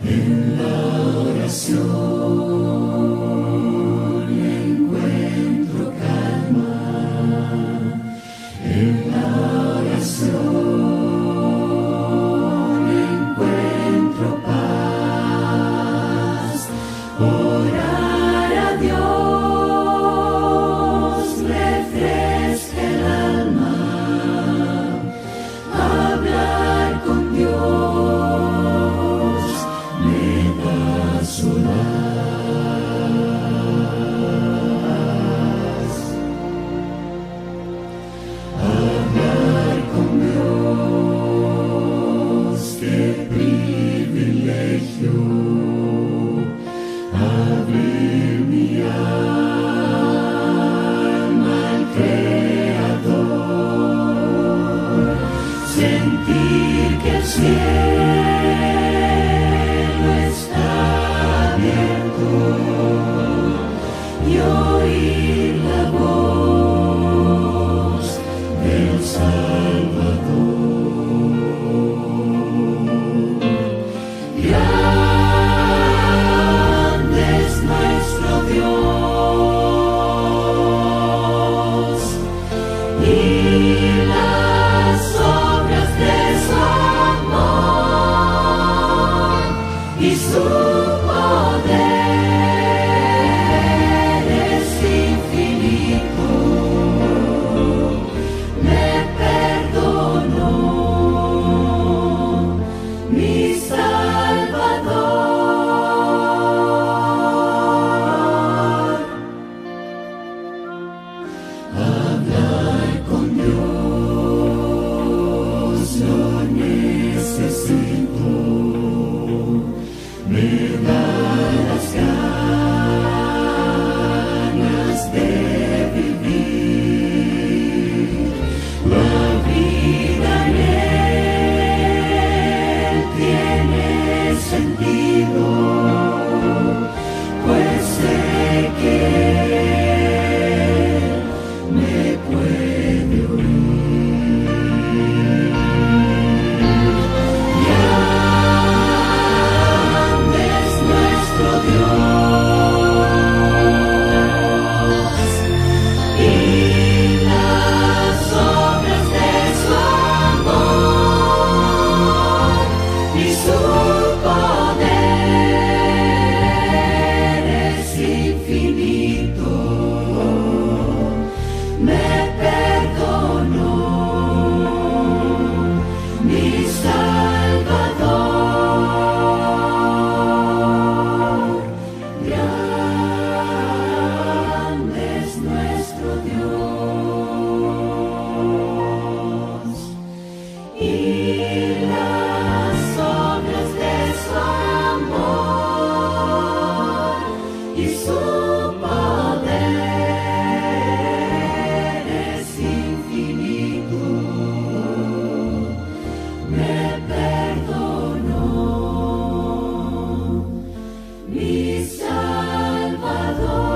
En la oración encuentro calma. En la oración encuentro paz. Orar a Dios refresca el alma. Hablar con Dios me da su paz. Hablar con Dios, qué privilegio. Abrir mi alma al Creador, sentir que el cielo está abierto y oír la voz del Salvador. Grande es nuestro Dios y las obras de su amor y su poder es infinito. Me perdonó mi Salvador. Hablar con Dios lo necesito. Me da las ganas de vivir. La vida en Él tiene sentido, pues sé que Él me puede oír. Grande es nuestro Dios y las obras de su amor y su poder es infinito. Me perdonó mi Salvador. Grande es nuestro Dios y las obras de su amor y su poder es infinito. Me perdonó mi Salvador.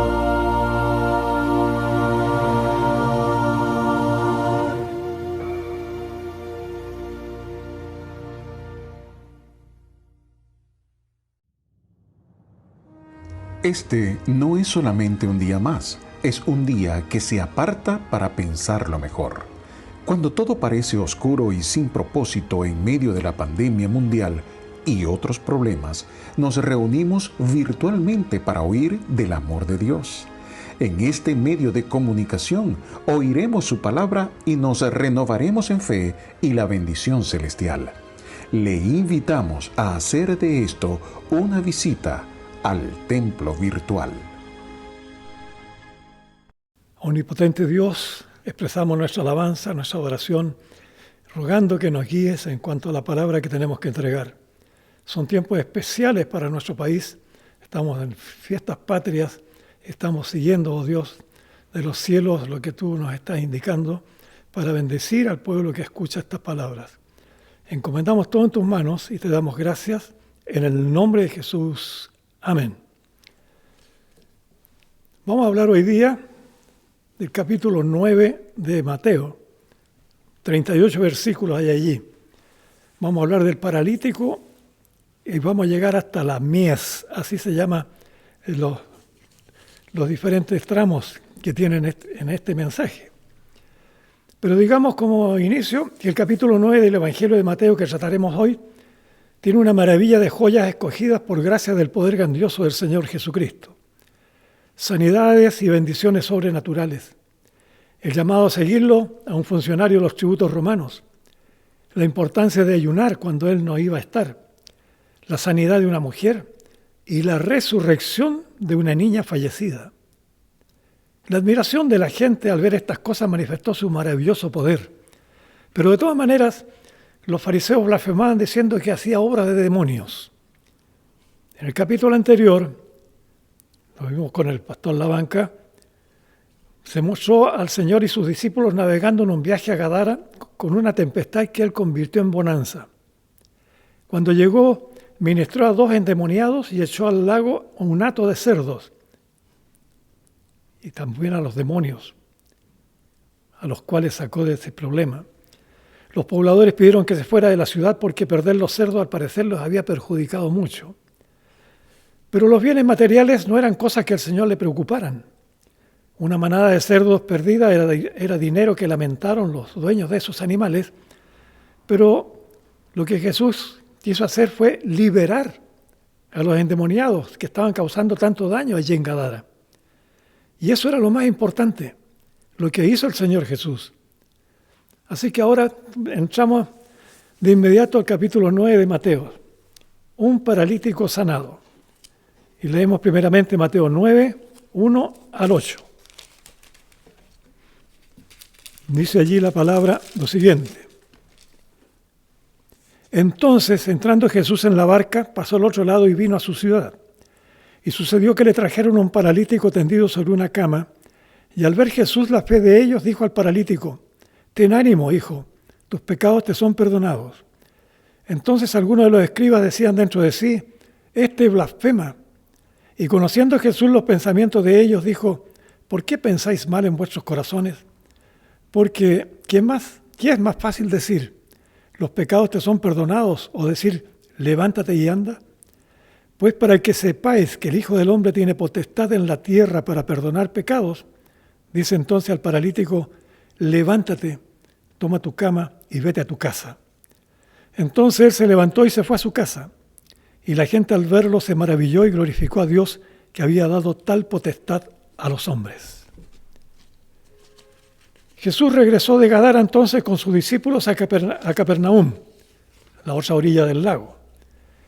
Este no es solamente un día más, es un día que se aparta para pensarlo mejor. Cuando todo parece oscuro y sin propósito en medio de la pandemia mundial y otros problemas, nos reunimos virtualmente para oír del amor de Dios. En este medio de comunicación oiremos su palabra y nos renovaremos en fe y la bendición celestial. Le invitamos a hacer de esto una visita al templo virtual. Omnipotente Dios, expresamos nuestra alabanza, nuestra oración, rogando que nos guíes en cuanto a la palabra que tenemos que entregar. Son tiempos especiales para nuestro país, estamos en fiestas patrias, estamos siguiendo, oh Dios, de los cielos lo que tú nos estás indicando para bendecir al pueblo que escucha estas palabras. Encomendamos todo en tus manos y te damos gracias en el nombre de Jesús. Amén. Vamos a hablar hoy día del capítulo 9 de Mateo. 38 versículos hay allí. Vamos a hablar del paralítico y vamos a llegar hasta la mies, así se llama los diferentes tramos que tienen en este mensaje. Pero digamos como inicio que el capítulo 9 del Evangelio de Mateo que trataremos hoy tiene una maravilla de joyas escogidas por gracia del poder grandioso del Señor Jesucristo. Sanidades y bendiciones sobrenaturales. El llamado a seguirlo a un funcionario de los tributos romanos. La importancia de ayunar cuando él no iba a estar. La sanidad de una mujer y la resurrección de una niña fallecida. La admiración de la gente al ver estas cosas manifestó su maravilloso poder. Pero de todas maneras, los fariseos blasfemaban diciendo que hacía obra de demonios. En el capítulo anterior, lo vimos con el pastor Labanca, se mostró al Señor y sus discípulos navegando en un viaje a Gadara con una tempestad que él convirtió en bonanza. Cuando llegó, ministró a 2 endemoniados y echó al lago un hato de cerdos. Y también a los demonios, a los cuales sacó de ese problema. Los pobladores pidieron que se fuera de la ciudad porque perder los cerdos al parecer los había perjudicado mucho. Pero los bienes materiales no eran cosas que al Señor le preocuparan. Una manada de cerdos perdida era dinero que lamentaron los dueños de esos animales, pero lo que Jesús quiso hacer fue liberar a los endemoniados que estaban causando tanto daño allí en Gadara. Y eso era lo más importante, lo que hizo el Señor Jesús. Así que ahora entramos de inmediato al capítulo 9 de Mateo, un paralítico sanado. Y leemos primeramente Mateo 9, 1 al 8. Dice allí la palabra lo siguiente. Entonces, entrando Jesús en la barca, pasó al otro lado y vino a su ciudad. Y sucedió que le trajeron un paralítico tendido sobre una cama, y al ver Jesús la fe de ellos, dijo al paralítico, «Ten ánimo, hijo, tus pecados te son perdonados». Entonces algunos de los escribas decían dentro de sí, «Este blasfema». Y conociendo Jesús los pensamientos de ellos, dijo, «¿Por qué pensáis mal en vuestros corazones? Porque, ¿qué es más fácil decir, los pecados te son perdonados, o decir, levántate y anda? Pues para que sepáis que el Hijo del Hombre tiene potestad en la tierra para perdonar pecados, dice entonces al paralítico, levántate, toma tu cama y vete a tu casa. Entonces él se levantó y se fue a su casa. Y la gente al verlo se maravilló y glorificó a Dios que había dado tal potestad a los hombres. Jesús regresó de Gadara entonces con sus discípulos a Capernaum, la otra orilla del lago.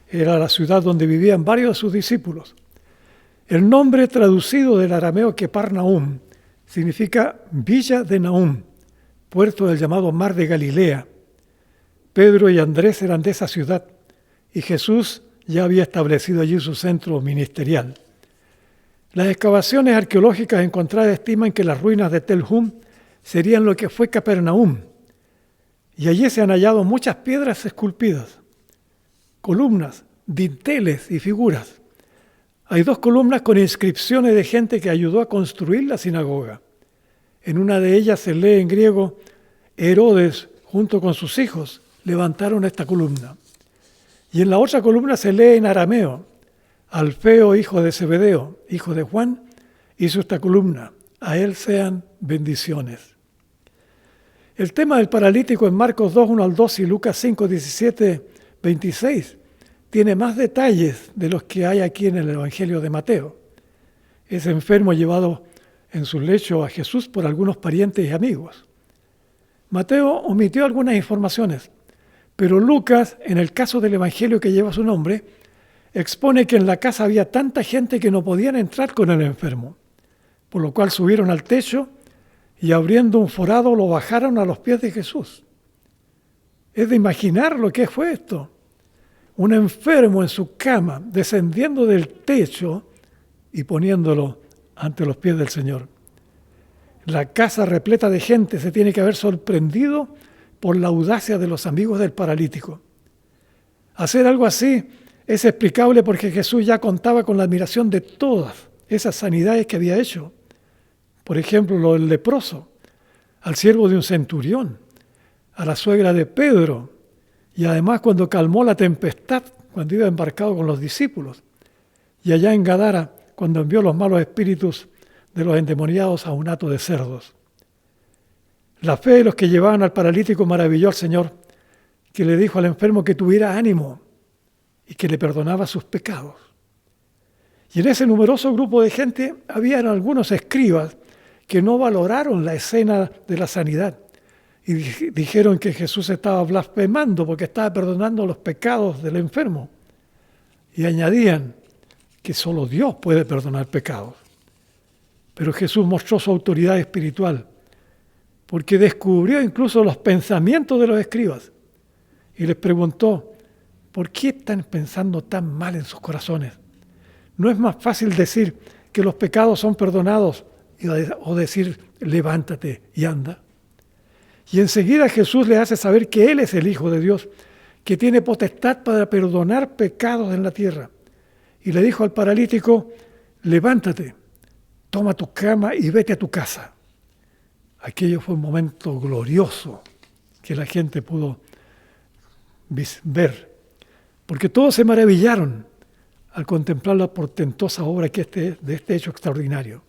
Era la ciudad donde vivían varios de sus discípulos. El nombre traducido del arameo Keparnaum significa Villa de Nahum, puerto del llamado Mar de Galilea. Pedro y Andrés eran de esa ciudad y Jesús ya había establecido allí su centro ministerial. Las excavaciones arqueológicas encontradas estiman que las ruinas de Tel Hum serían lo que fue Capernaum, y allí se han hallado muchas piedras esculpidas, columnas, dinteles y figuras. Hay 2 columnas con inscripciones de gente que ayudó a construir la sinagoga. En una de ellas se lee en griego, Herodes junto con sus hijos levantaron esta columna. Y en la otra columna se lee en arameo, Alfeo, hijo de Zebedeo, hijo de Juan, hizo esta columna, a él sean bendiciones. El tema del paralítico en Marcos 2, 1 al 2 y Lucas 5, 17, 26 tiene más detalles de los que hay aquí en el Evangelio de Mateo. Es enfermo llevado en su lecho a Jesús por algunos parientes y amigos. Mateo omitió algunas informaciones, pero Lucas, en el caso del Evangelio que lleva su nombre, expone que en la casa había tanta gente que no podían entrar con el enfermo, por lo cual subieron al techo y abriendo un forado lo bajaron a los pies de Jesús. Es de imaginar lo que fue esto. Un enfermo en su cama, descendiendo del techo y poniéndolo ante los pies del Señor. La casa repleta de gente se tiene que haber sorprendido por la audacia de los amigos del paralítico. Hacer algo así es explicable porque Jesús ya contaba con la admiración de todas esas sanidades que había hecho. Por ejemplo, lo del leproso, al siervo de un centurión, a la suegra de Pedro Y además cuando calmó la tempestad, cuando iba embarcado con los discípulos. Y allá en Gadara, cuando envió los malos espíritus de los endemoniados a un hato de cerdos. La fe de los que llevaban al paralítico maravilló al Señor, que le dijo al enfermo que tuviera ánimo y que le perdonaba sus pecados. Y en ese numeroso grupo de gente habían algunos escribas que no valoraron la escena de la sanidad y dijeron que Jesús estaba blasfemando porque estaba perdonando los pecados del enfermo. Y añadían que solo Dios puede perdonar pecados. Pero Jesús mostró su autoridad espiritual porque descubrió incluso los pensamientos de los escribas y les preguntó, ¿por qué están pensando tan mal en sus corazones? ¿No es más fácil decir que los pecados son perdonados o decir, levántate y anda? Y enseguida Jesús le hace saber que Él es el Hijo de Dios, que tiene potestad para perdonar pecados en la tierra. Y le dijo al paralítico, levántate, toma tu cama y vete a tu casa. Aquello fue un momento glorioso que la gente pudo ver, porque todos se maravillaron al contemplar la portentosa obra de este hecho extraordinario.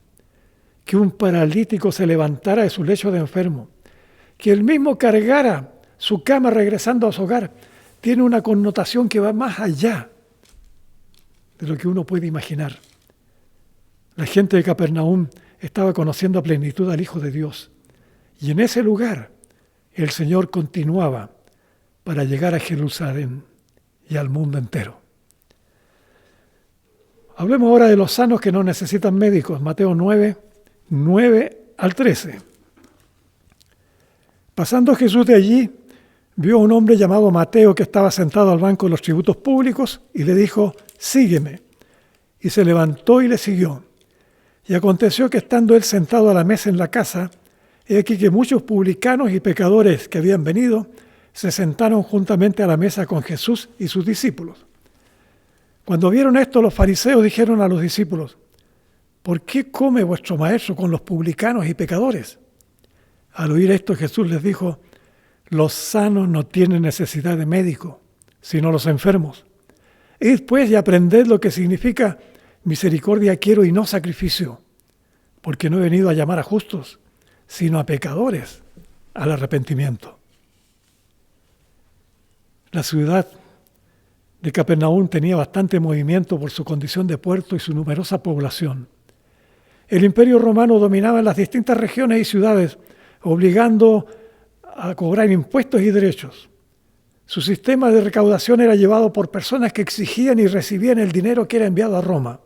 Que un paralítico se levantara de su lecho de enfermo, que él mismo cargara su cama regresando a su hogar, tiene una connotación que va más allá de lo que uno puede imaginar. La gente de Capernaum estaba conociendo a plenitud al Hijo de Dios, y en ese lugar el Señor continuaba para llegar a Jerusalén y al mundo entero. Hablemos ahora de los sanos que no necesitan médicos. Mateo 9, 9 al 13. Pasando Jesús de allí, vio a un hombre llamado Mateo que estaba sentado al banco de los tributos públicos y le dijo, sígueme. Y se levantó y le siguió. Y aconteció que estando él sentado a la mesa en la casa, he aquí que muchos publicanos y pecadores que habían venido se sentaron juntamente a la mesa con Jesús y sus discípulos. Cuando vieron esto, los fariseos dijeron a los discípulos, ¿por qué come vuestro maestro con los publicanos y pecadores? Al oír esto, Jesús les dijo, los sanos no tienen necesidad de médico, sino los enfermos. Id pues y aprended lo que significa misericordia quiero y no sacrificio, porque no he venido a llamar a justos, sino a pecadores al arrepentimiento. La ciudad de Capernaum tenía bastante movimiento por su condición de puerto y su numerosa población. El Imperio Romano dominaba en las distintas regiones y ciudades, obligando a cobrar impuestos y derechos. Su sistema de recaudación era llevado por personas que exigían y recibían el dinero que era enviado a Roma.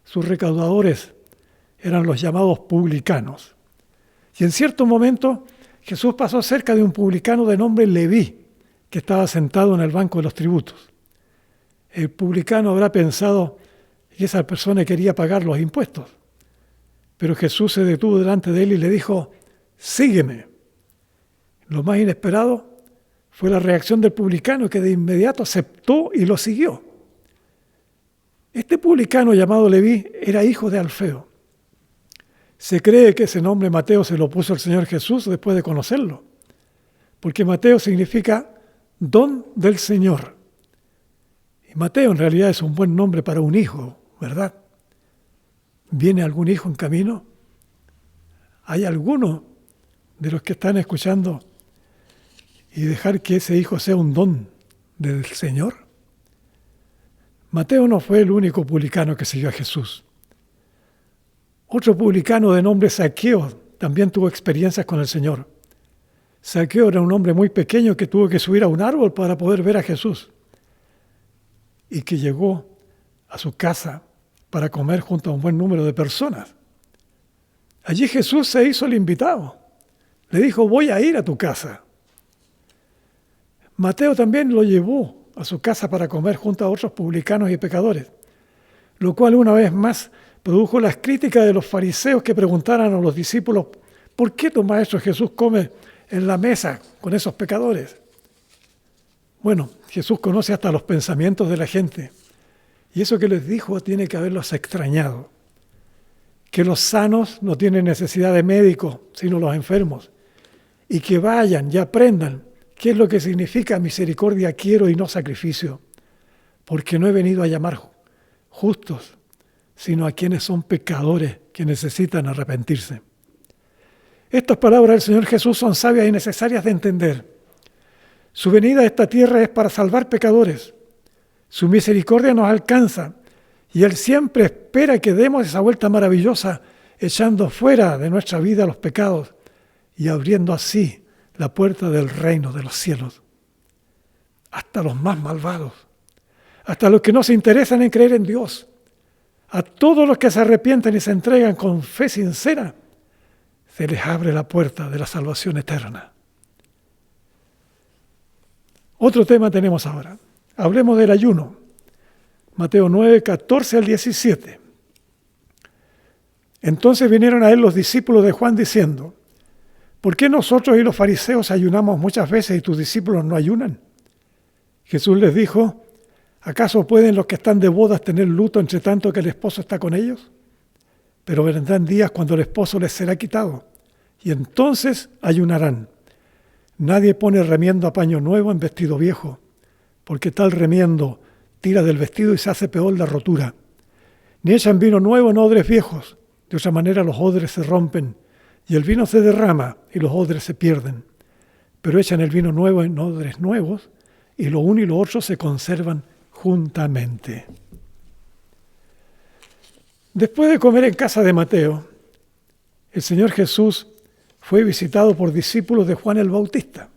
Sus recaudadores eran los llamados publicanos. Y en cierto momento Jesús pasó cerca de un publicano de nombre Leví, que estaba sentado en el banco de los tributos. El publicano habrá pensado que esa persona quería pagar los impuestos. Pero Jesús se detuvo delante de él y le dijo, sígueme. Lo más inesperado fue la reacción del publicano, que de inmediato aceptó y lo siguió. Este publicano llamado Leví era hijo de Alfeo. Se cree que ese nombre Mateo se lo puso el Señor Jesús después de conocerlo, porque Mateo significa don del Señor. Y Mateo en realidad es un buen nombre para un hijo, ¿verdad? ¿Viene algún hijo en camino? ¿Hay alguno de los que están escuchando y dejar que ese hijo sea un don del Señor? Mateo no fue el único publicano que siguió a Jesús. Otro publicano de nombre Zaqueo también tuvo experiencias con el Señor. Zaqueo era un hombre muy pequeño que tuvo que subir a un árbol para poder ver a Jesús y que llegó a su casa para comer junto a un buen número de personas. Allí Jesús se hizo el invitado. Le dijo, voy a ir a tu casa. Mateo también lo llevó a su casa para comer junto a otros publicanos y pecadores, lo cual una vez más produjo las críticas de los fariseos que preguntaran a los discípulos, ¿por qué tu maestro Jesús come en la mesa con esos pecadores? Bueno, Jesús conoce hasta los pensamientos de la gente, y eso que les dijo tiene que haberlos extrañado. Que los sanos no tienen necesidad de médicos, sino los enfermos, y que vayan y aprendan ¿Qué es lo que significa misericordia quiero y no sacrificio? Porque no he venido a llamar justos, sino a quienes son pecadores que necesitan arrepentirse. Estas palabras del Señor Jesús son sabias y necesarias de entender. Su venida a esta tierra es para salvar pecadores. Su misericordia nos alcanza y Él siempre espera que demos esa vuelta maravillosa, echando fuera de nuestra vida los pecados y abriendo así la puerta del reino de los cielos. Hasta los más malvados, hasta los que no se interesan en creer en Dios, a todos los que se arrepienten y se entregan con fe sincera, se les abre la puerta de la salvación eterna. Otro tema tenemos ahora. Hablemos del ayuno. Mateo 9, 14 al 17. Entonces vinieron a él los discípulos de Juan diciendo: ¿por qué nosotros y los fariseos ayunamos muchas veces y tus discípulos no ayunan? Jesús les dijo: ¿acaso pueden los que están de bodas tener luto entre tanto que el esposo está con ellos? Pero vendrán días cuando el esposo les será quitado, y entonces ayunarán. Nadie pone remiendo a paño nuevo en vestido viejo, porque tal remiendo tira del vestido y se hace peor la rotura. Ni echan vino nuevo en odres viejos, de otra manera los odres se rompen, y el vino se derrama y los odres se pierden. Pero echan el vino nuevo en odres nuevos, y lo uno y lo otro se conservan juntamente. Después de comer en casa de Mateo, el Señor Jesús fue visitado por discípulos de Juan el Bautista.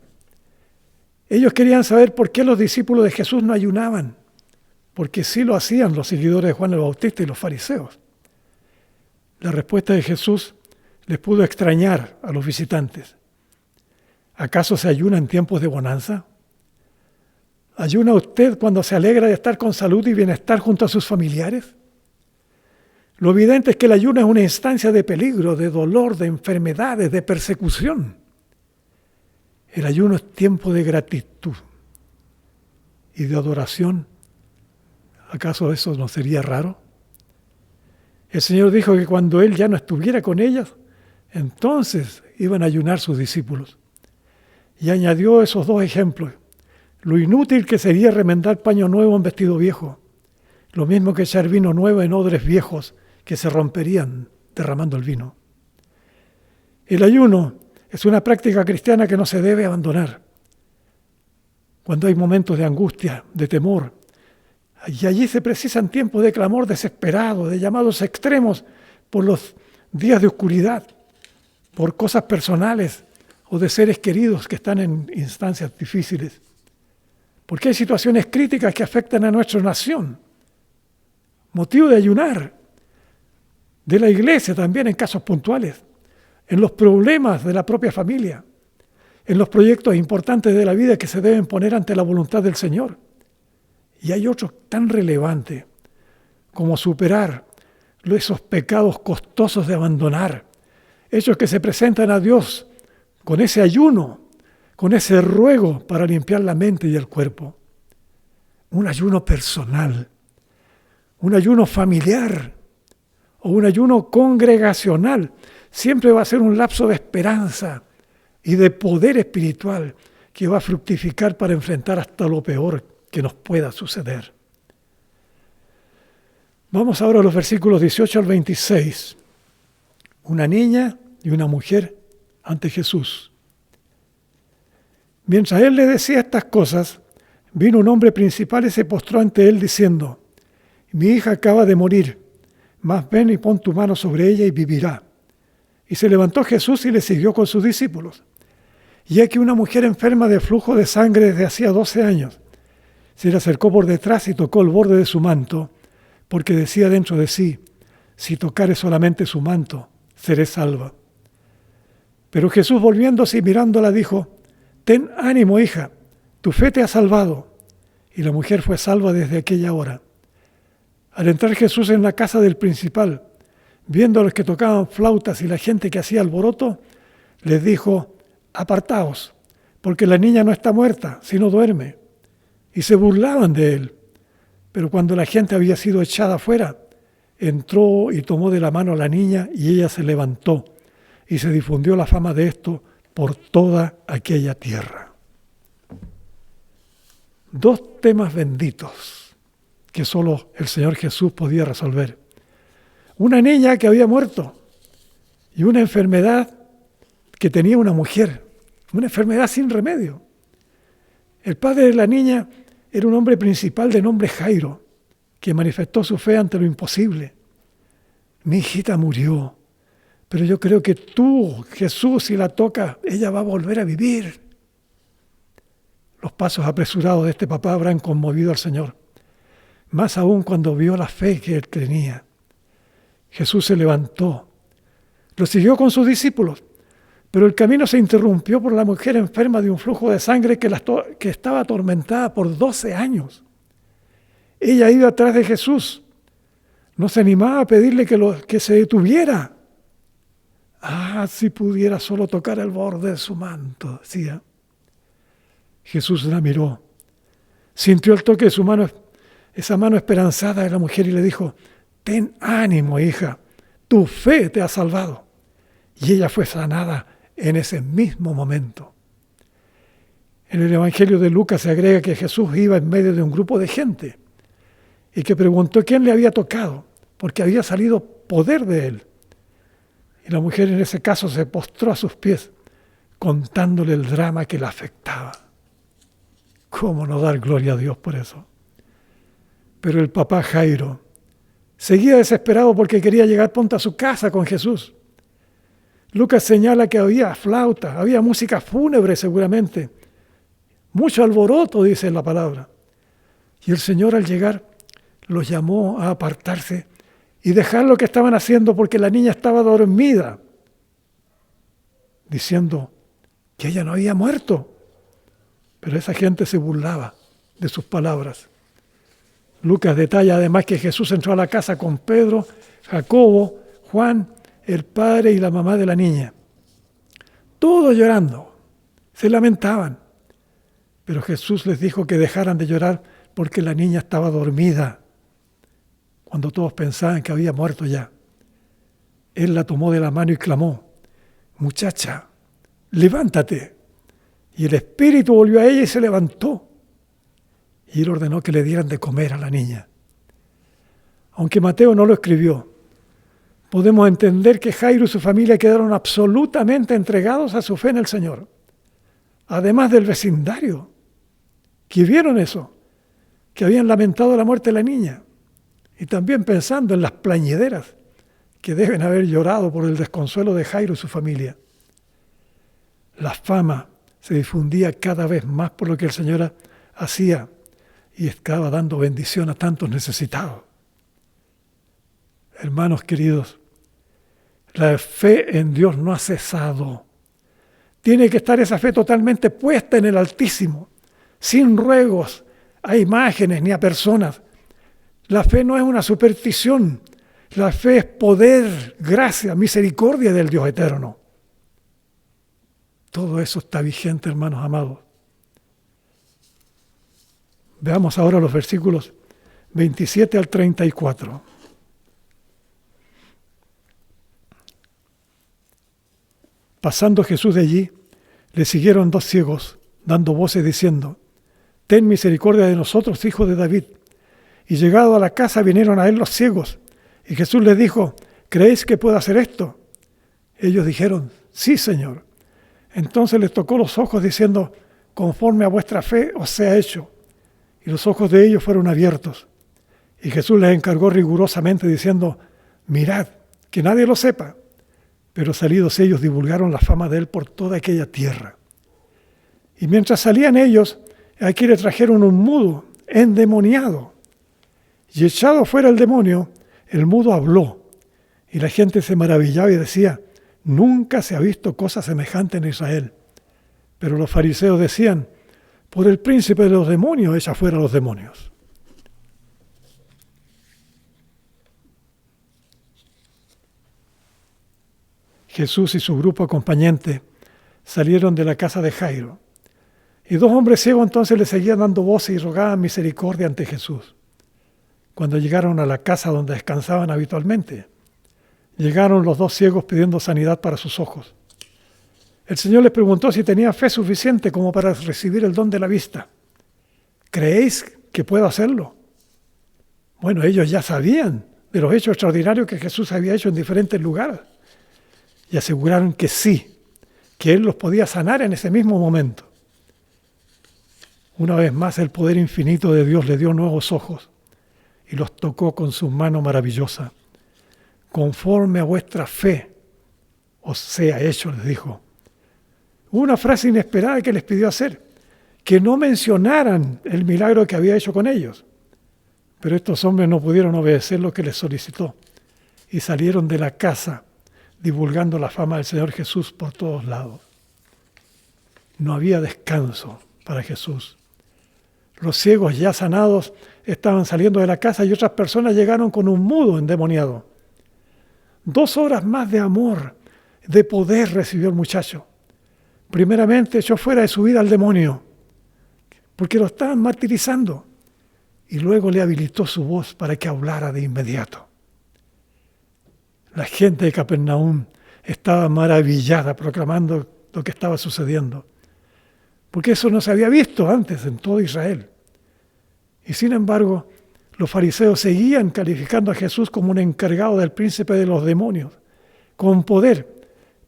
Ellos querían saber por qué los discípulos de Jesús no ayunaban, porque sí lo hacían los seguidores de Juan el Bautista y los fariseos. La respuesta de Jesús les pudo extrañar a los visitantes. ¿Acaso se ayuna en tiempos de bonanza? ¿Ayuna usted cuando se alegra de estar con salud y bienestar junto a sus familiares? Lo evidente es que el ayuno es una instancia de peligro, de dolor, de enfermedades, de persecución. El ayuno es tiempo de gratitud y de adoración. ¿Acaso eso no sería raro? El Señor dijo que cuando Él ya no estuviera con ellas, entonces iban a ayunar sus discípulos. Y añadió esos dos ejemplos: lo inútil que sería remendar paño nuevo en vestido viejo, lo mismo que echar vino nuevo en odres viejos que se romperían derramando el vino. El ayuno es una práctica cristiana que no se debe abandonar. Cuando hay momentos de angustia, de temor, y allí se precisan tiempos de clamor desesperado, de llamados extremos por los días de oscuridad, por cosas personales o de seres queridos que están en instancias difíciles. Porque hay situaciones críticas que afectan a nuestra nación. Motivo de ayunar. De la iglesia también en casos puntuales. En los problemas de la propia familia. En los proyectos importantes de la vida que se deben poner ante la voluntad del Señor. Y hay otros tan relevantes como superar esos pecados costosos de abandonar. Esos que se presentan a Dios con ese ayuno, con ese ruego para limpiar la mente y el cuerpo. Un ayuno personal, un ayuno familiar o un ayuno congregacional siempre va a ser un lapso de esperanza y de poder espiritual que va a fructificar para enfrentar hasta lo peor que nos pueda suceder. Vamos ahora a los versículos 18 al 26. Una niña y una mujer ante Jesús. Mientras él le decía estas cosas, vino un hombre principal y se postró ante él diciendo: mi hija acaba de morir, mas ven y pon tu mano sobre ella y vivirá. Y se levantó Jesús y le siguió con sus discípulos. Y aquí una mujer enferma de flujo de sangre desde hacía 12 años. Se le acercó por detrás y tocó el borde de su manto, porque decía dentro de sí: si tocare solamente su manto, seré salva. Pero Jesús, volviéndose y mirándola, dijo: ten ánimo, hija, tu fe te ha salvado. Y la mujer fue salva desde aquella hora. Al entrar Jesús en la casa del principal, viendo a los que tocaban flautas y la gente que hacía alboroto, les dijo: apartaos, porque la niña no está muerta, sino duerme. Y se burlaban de él. Pero cuando la gente había sido echada afuera, entró y tomó de la mano a la niña y ella se levantó. Y se difundió la fama de esto por toda aquella tierra. dos temas benditos que solo el Señor Jesús podía resolver. Una niña que había muerto y una enfermedad que tenía una mujer, una enfermedad sin remedio. El padre de la niña era un hombre principal de nombre Jairo, que manifestó su fe ante lo imposible. Mi hijita murió, pero yo creo que tú, Jesús, si la tocas, ella va a volver a vivir. Los pasos apresurados de este papá habrán conmovido al Señor, más aún cuando vio la fe que él tenía. Jesús se levantó, lo siguió con sus discípulos, pero el camino se interrumpió por la mujer enferma de un flujo de sangre que estaba atormentada por 12 años. Ella iba atrás de Jesús, no se animaba a pedirle que se detuviera. Si pudiera solo tocar el borde de su manto, decía. Jesús la miró, sintió el toque de su mano, esa mano esperanzada de la mujer y le dijo: ten ánimo, hija, tu fe te ha salvado. Y ella fue sanada en ese mismo momento. En el Evangelio de Lucas se agrega que Jesús iba en medio de un grupo de gente y que preguntó quién le había tocado, porque había salido poder de él. Y la mujer en ese caso se postró a sus pies, contándole el drama que la afectaba. ¿Cómo no dar gloria a Dios por eso? Pero el papá Jairo seguía desesperado porque quería llegar pronto a su casa con Jesús. Lucas señala que había flauta, había música fúnebre seguramente. Mucho alboroto, dice la palabra. Y el Señor al llegar los llamó a apartarse y dejar lo que estaban haciendo porque la niña estaba dormida, diciendo que ella no había muerto. Pero esa gente se burlaba de sus palabras. Lucas detalla además que Jesús entró a la casa con Pedro, Jacobo, Juan, el padre y la mamá de la niña. Todos llorando, se lamentaban. Pero Jesús les dijo que dejaran de llorar porque la niña estaba dormida. Cuando todos pensaban que había muerto ya, Él la tomó de la mano y clamó: muchacha, levántate. Y el espíritu volvió a ella y se levantó. Y Él ordenó que le dieran de comer a la niña. Aunque Mateo no lo escribió, podemos entender que Jairo y su familia quedaron absolutamente entregados a su fe en el Señor. Además del vecindario, que vieron eso, que habían lamentado la muerte de la niña. Y también pensando en las plañideras que deben haber llorado por el desconsuelo de Jairo y su familia. La fama se difundía cada vez más por lo que el Señor hacía y estaba dando bendición a tantos necesitados. Hermanos queridos, la fe en Dios no ha cesado. Tiene que estar esa fe totalmente puesta en el Altísimo, sin ruegos a imágenes ni a personas. La fe no es una superstición, la fe es poder, gracia, misericordia del Dios eterno. Todo eso está vigente, hermanos amados. Veamos ahora los versículos 27 al 34. Pasando Jesús de allí, le siguieron 2 ciegos, dando voces diciendo: ten misericordia de nosotros, hijo de David. Y llegado a la casa vinieron a él los ciegos. Y Jesús les dijo: ¿creéis que puedo hacer esto? Ellos dijeron: sí, Señor. Entonces les tocó los ojos diciendo: conforme a vuestra fe os sea hecho. Y los ojos de ellos fueron abiertos. Y Jesús les encargó rigurosamente diciendo: mirad, que nadie lo sepa. Pero salidos ellos divulgaron la fama de él por toda aquella tierra. Y mientras salían ellos, aquí le trajeron un mudo, endemoniado. Y echado fuera el demonio, el mudo habló. Y la gente se maravillaba y decía: nunca se ha visto cosa semejante en Israel. Pero los fariseos decían: por el príncipe de los demonios echa fuera los demonios. Jesús y su grupo acompañante salieron de la casa de Jairo. Y 2 hombres ciegos entonces le seguían dando voces y rogaban misericordia ante Jesús. Cuando llegaron a la casa donde descansaban habitualmente, llegaron los 2 ciegos pidiendo sanidad para sus ojos. El Señor les preguntó si tenían fe suficiente como para recibir el don de la vista. ¿creéis que puedo hacerlo? Bueno, ellos ya sabían de los hechos extraordinarios que Jesús había hecho en diferentes lugares y aseguraron que sí, que Él los podía sanar en ese mismo momento. Una vez más, el poder infinito de Dios le dio nuevos ojos y los tocó con su mano maravillosa. Conforme a vuestra fe os sea hecho, les dijo. Hubo una frase inesperada que les pidió hacer, que no mencionaran el milagro que había hecho con ellos. Pero estos hombres no pudieron obedecer lo que les solicitó y salieron de la casa divulgando la fama del Señor Jesús por todos lados. No había descanso para Jesús. Los ciegos ya sanados estaban saliendo de la casa y otras personas llegaron con un mudo endemoniado. 2 horas más de amor, de poder recibió el muchacho. Primeramente echó fuera de su vida al demonio, porque lo estaban martirizando. Y luego le habilitó su voz para que hablara de inmediato. La gente de Capernaum estaba maravillada proclamando lo que estaba sucediendo, porque eso no se había visto antes en todo Israel. Y sin embargo, los fariseos seguían calificando a Jesús como un encargado del príncipe de los demonios, con poder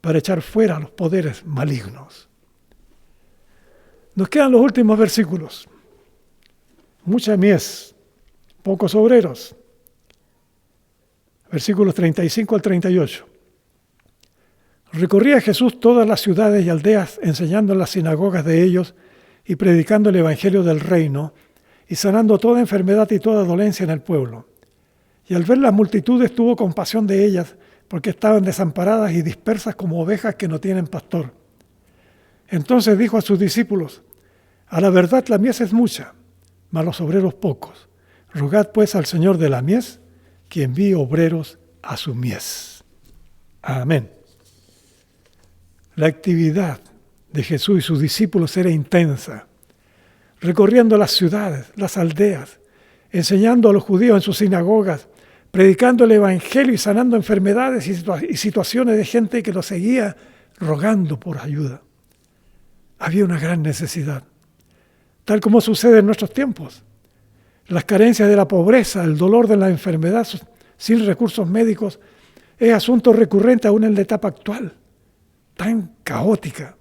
para echar fuera a los poderes malignos. Nos quedan los últimos versículos. Mucha mies, pocos obreros. Versículos 35 al 38. Recorría Jesús todas las ciudades y aldeas, enseñando en las sinagogas de ellos y predicando el evangelio del reino y sanando toda enfermedad y toda dolencia en el pueblo. Y al ver las multitudes tuvo compasión de ellas, porque estaban desamparadas y dispersas como ovejas que no tienen pastor. Entonces dijo a sus discípulos: a la verdad la mies es mucha, mas los obreros pocos. Rogad pues al Señor de la mies que envíe obreros a su mies. Amén. La actividad de Jesús y sus discípulos era intensa, recorriendo las ciudades, las aldeas, enseñando a los judíos en sus sinagogas, predicando el evangelio y sanando enfermedades y situaciones de gente que lo seguía rogando por ayuda. Había una gran necesidad, tal como sucede en nuestros tiempos. Las carencias de la pobreza, el dolor de la enfermedad sin recursos médicos es asunto recurrente aún en la etapa actual, tan caótica,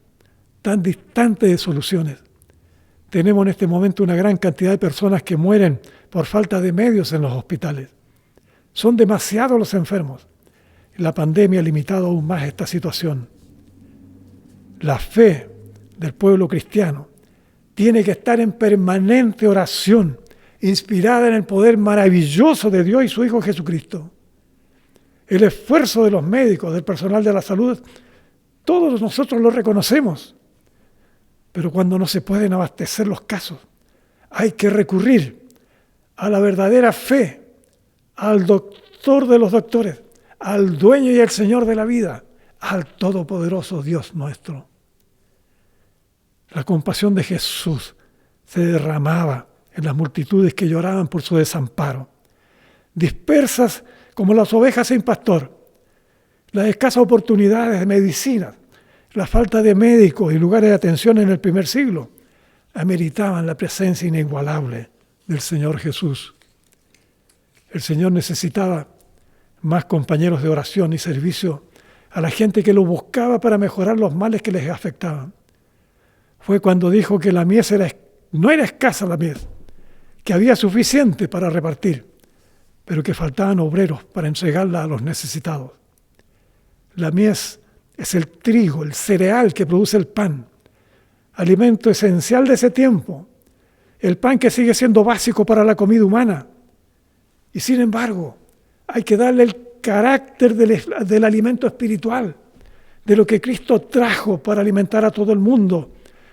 tan distante de soluciones. Tenemos en este momento una gran cantidad de personas que mueren por falta de medios en los hospitales. Son demasiados los enfermos. La pandemia ha limitado aún más esta situación. La fe del pueblo cristiano tiene que estar en permanente oración, inspirada en el poder maravilloso de Dios y su Hijo Jesucristo. El esfuerzo de los médicos, del personal de la salud, todos nosotros lo reconocemos. Pero cuando no se pueden abastecer los casos, hay que recurrir a la verdadera fe, al doctor de los doctores, al dueño y al Señor de la vida, al todopoderoso Dios nuestro. La compasión de Jesús se derramaba en las multitudes que lloraban por su desamparo, dispersas como las ovejas sin pastor. Las escasas oportunidades de medicina, la falta de médicos y lugares de atención en el primer siglo ameritaban la presencia inigualable del Señor Jesús. El Señor necesitaba más compañeros de oración y servicio a la gente que lo buscaba para mejorar los males que les afectaban. Fue cuando dijo que la mies no era escasa la mies, que había suficiente para repartir, pero que faltaban obreros para entregarla a los necesitados. La mies es el trigo, el cereal que produce el pan, alimento esencial de ese tiempo, el pan que sigue siendo básico para la comida humana. Y sin embargo, hay que darle el carácter del alimento espiritual, de lo que Cristo trajo para alimentar a todo el mundo,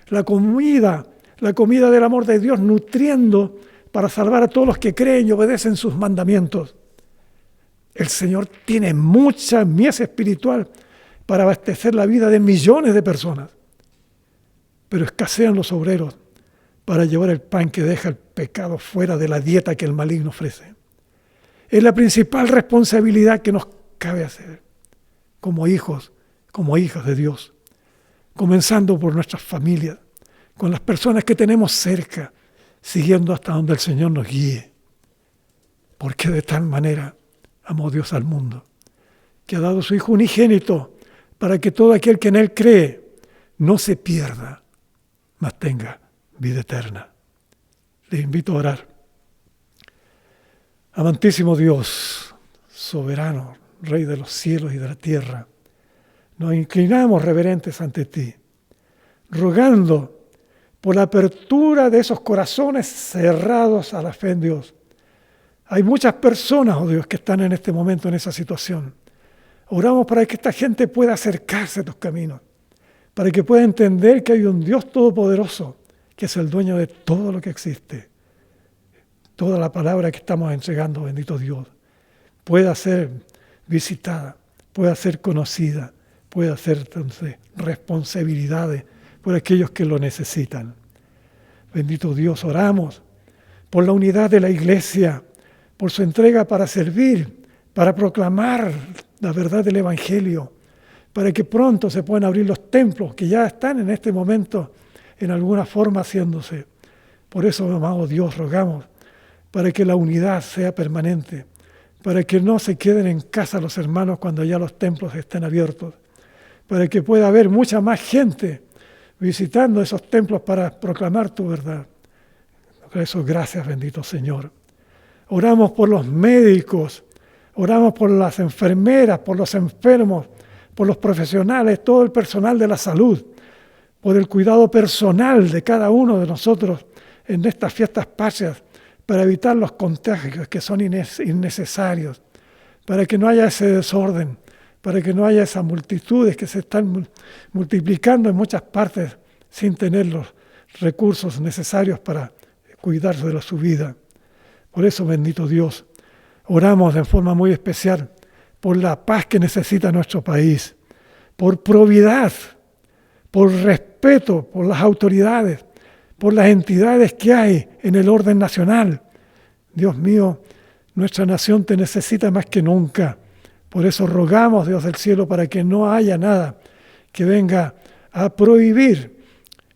la comida del amor de Dios, nutriendo para salvar a todos los que creen y obedecen sus mandamientos. El Señor tiene mucha mies espiritual para abastecer la vida de millones de personas, pero escasean los obreros para llevar el pan que deja el pecado fuera de la dieta que el maligno ofrece. Es la principal responsabilidad que nos cabe hacer como hijos, como hijas de Dios, comenzando por nuestras familias, con las personas que tenemos cerca, siguiendo hasta donde el Señor nos guíe. Porque de tal manera amó Dios al mundo, que ha dado su Hijo unigénito, para que todo aquel que en Él cree no se pierda, mas tenga vida eterna. Les invito a orar. Amantísimo Dios, soberano, Rey de los cielos y de la tierra, nos inclinamos reverentes ante ti, rogando por la apertura de esos corazones cerrados a la fe en Dios. Hay muchas personas, oh Dios, que están en este momento en esa situación. Oramos para que esta gente pueda acercarse a tus caminos, para que pueda entender que hay un Dios todopoderoso, que es el dueño de todo lo que existe. Toda la palabra que estamos entregando, bendito Dios, pueda ser visitada, pueda ser conocida, pueda ser entonces responsabilidades por aquellos que lo necesitan. Bendito Dios, oramos por la unidad de la iglesia, por su entrega para servir, para proclamar la verdad del Evangelio, para que pronto se puedan abrir los templos que ya están en este momento en alguna forma haciéndose. Por eso, amado Dios, rogamos para que la unidad sea permanente, para que no se queden en casa los hermanos cuando ya los templos estén abiertos, para que pueda haber mucha más gente visitando esos templos para proclamar tu verdad. Por eso, gracias, bendito Señor. Oramos por los médicos, oramos por las enfermeras, por los enfermos, por los profesionales, todo el personal de la salud, por el cuidado personal de cada uno de nosotros en estas fiestas patrias, para evitar los contagios que son innecesarios, para que no haya ese desorden, para que no haya esas multitudes que se están multiplicando en muchas partes sin tener los recursos necesarios para cuidarse de su vida. Por eso, bendito Dios, oramos de forma muy especial por la paz que necesita nuestro país, por probidad, por respeto por las autoridades, por las entidades que hay en el orden nacional. Dios mío, nuestra nación te necesita más que nunca. Por eso rogamos, Dios del cielo, para que no haya nada que venga a prohibir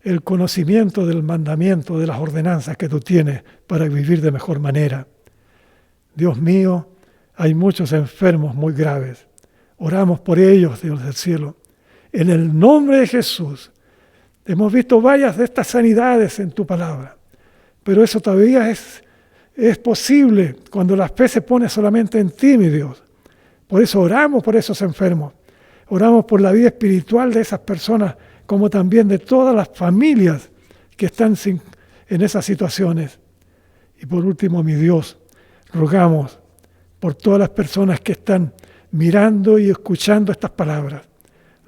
el conocimiento del mandamiento, de las ordenanzas que tú tienes para vivir de mejor manera. Dios mío, hay muchos enfermos muy graves. Oramos por ellos, Dios del cielo. En el nombre de Jesús. Hemos visto varias de estas sanidades en tu palabra, pero eso todavía es posible cuando la fe se pone solamente en ti, mi Dios. Por eso oramos por esos enfermos, oramos por la vida espiritual de esas personas, como también de todas las familias que están en esas situaciones. Y por último, mi Dios, rogamos por todas las personas que están mirando y escuchando estas palabras.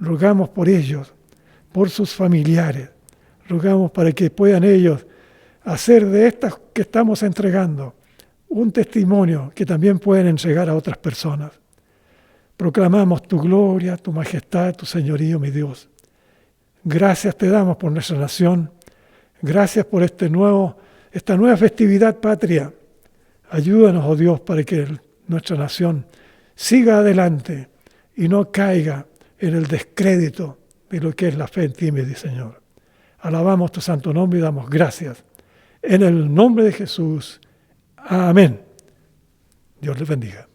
Rogamos por ellos, por sus familiares. Rogamos para que puedan ellos hacer de estas que estamos entregando un testimonio que también pueden entregar a otras personas. Proclamamos tu gloria, tu majestad, tu señorío, mi Dios. Gracias te damos por nuestra nación. Gracias por esta nueva festividad patria. Ayúdanos, oh Dios, para que nuestra nación siga adelante y no caiga en el descrédito de lo que es la fe en ti, mi Señor. Alabamos tu santo nombre y damos gracias. En el nombre de Jesús. Amén. Dios les bendiga.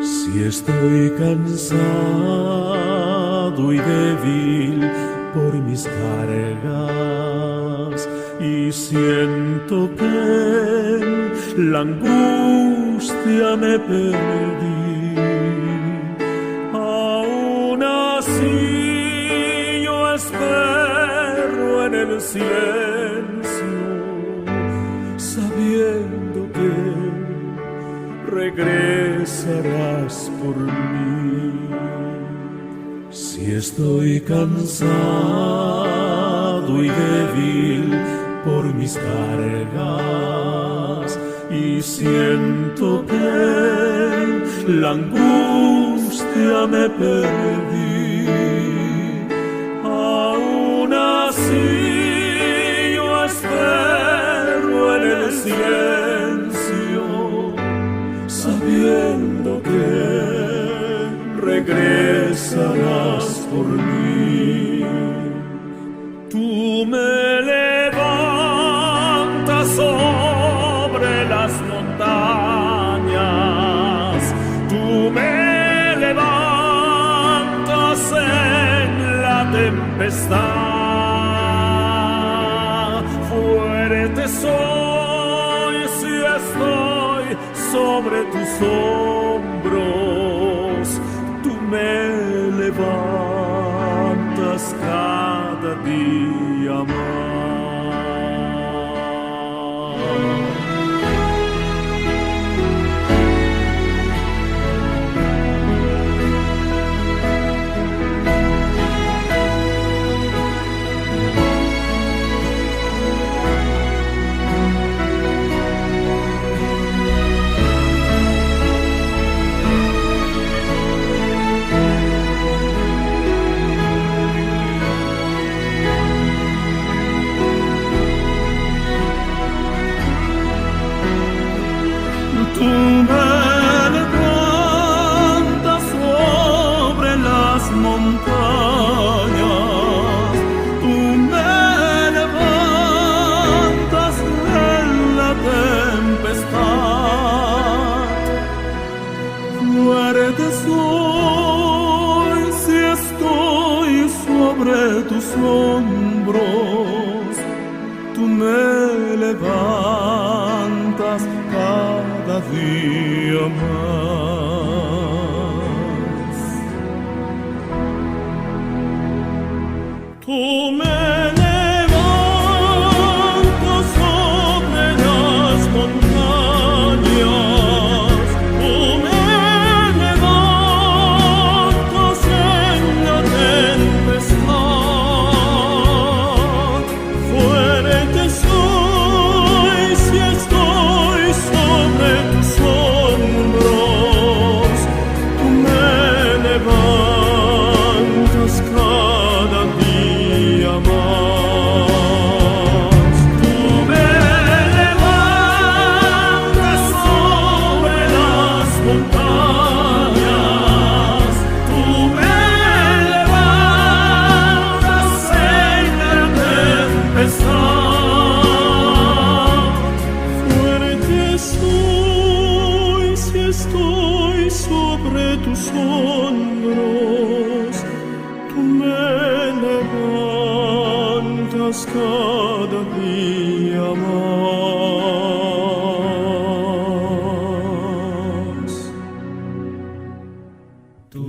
Si estoy cansado y débil por mis cargas y siento que la angustia me perdí. Aún así yo espero en el silencio, sabiendo que regresarás por mí. Si estoy cansado y débil por mis cargas y siento que la angustia me perdí, aún así yo espero en el silencio, sabiendo que regresarás por mí. Tú me levantas sobre las montañas, tú me levantas en la tempestad. Fuerte soy si estoy sobre tus hombros, tú me levantas cada día más. Tú me levantas sobre las montañas, tú me levantas en la tempestad. Fuerte soy si estoy sobre tus hombros, tú me levantas cada día más. Tú me levantas sobre las montañas, tú me levantas en la tempestad. Fuerte soy si estoy sobre tus hombros, tú me levantas cada día más. Tú me levantas sobre las montañas, tú me levantas en la tempestad. Fuerte soy si estoy sobre tus hombros, tú me levantas cada día más. Tú